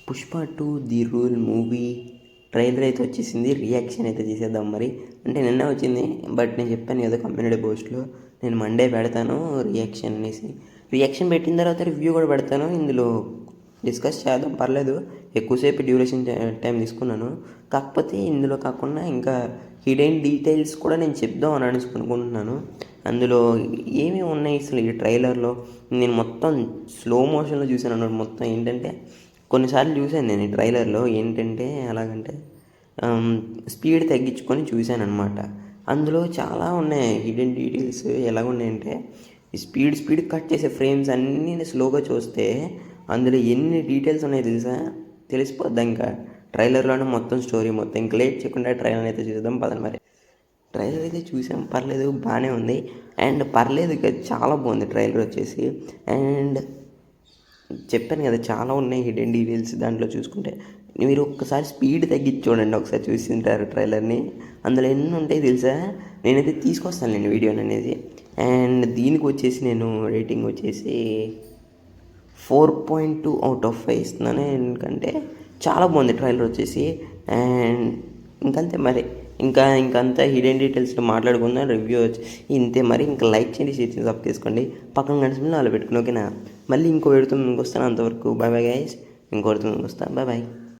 Pushpa 2 the rule movie trailer అయితే వచ్చేసింది. Reaction అయితే చేసేద్దాం మరి. అంటే నిన్న వచ్చింది, బట్ నేను చెప్పాను కదా కమ్యూనిటీ పోస్ట్లో నేను మండే పెడతాను రియాక్షన్ అనేసి. రియాక్షన్ పెట్టిన తర్వాత రివ్యూ కూడా పెడతాను. ఇందులో డిస్కస్ చేద్దాం, పర్లేదు. ఎక్కువసేపు డ్యూరేషన్ టైం తీసుకున్నాను. కాకపోతే ఇందులో కాకుండా ఇంకా హిడెన్ డీటెయిల్స్ కూడా నేను చెప్దాం అని అనుకుంటున్నాను. అందులో ఏమేమి ఉన్నాయి అసలు ఈ ట్రైలర్లో. నేను మొత్తం స్లో మోషన్లో చూశాను అన్నమాట. మొత్తం ఏంటంటే కొన్నిసార్లు చూశాను నేను ఈ ట్రైలర్లో. ఏంటంటే ఎలాగంటే స్పీడ్ తగ్గించుకొని చూశాను అనమాట. అందులో చాలా ఉన్నాయి హిడెన్ డీటెయిల్స్. ఎలాగున్నాయంటే స్పీడ్ కట్ చేసే ఫ్రేమ్స్ అన్నీ స్లోగా చూస్తే అందులో ఎన్ని డీటెయిల్స్ ఉన్నాయో తెలిసిపోద్ది. ఇంకా ట్రైలర్లోనే మొత్తం స్టోరీ మొత్తం. ఇంకా లేట్ చేయకుండా ట్రైలర్ అయితే చూద్దాం పదండి మరి. ట్రైలర్ అయితే చూసాం, పర్లేదు, బాగానే ఉంది. అండ్ పర్లేదు ఇక చాలా బాగుంది ట్రైలర్ వచ్చేసి. అండ్ చెప్పాను కదా చాలా ఉన్నాయి హిడెన్ డీటెయిల్స్ దాంట్లో చూసుకుంటే. మీరు ఒక్కసారి స్పీడ్ తగ్గించి చూడండి, ఒకసారి చూసింటారు ట్రైలర్ని. అందులో ఎన్ని ఉంటాయి తెలుసా. నేనైతే తీసుకొస్తాను నేను వీడియోని అనేది. అండ్ దీనికి వచ్చేసి నేను రేటింగ్ వచ్చేసి 4.2/5 ఇస్తున్నాను. ఎందుకంటే చాలా బాగుంది ట్రైలర్ వచ్చేసి. అండ్ ఇంకంతే మరి. ఇంకంతా హిడెన్ డీటెయిల్స్లో మాట్లాడుకుందాం. రివ్యూ వచ్చి ఇంతే మరి. ఇంకా లైక్ చేయండి, షేర్ చేసి సబ్ చేసుకోండి, పక్కన గంట అలా పెట్టుకుని, ఓకేనా. మళ్ళీ ఇంకో వీడియోతో ముందుకు వస్తాను. అంతవరకు బాయ్ బాయ్ గైస్. ఇంకో వీడియోతో ముందుకు వస్తాను. Bye bye.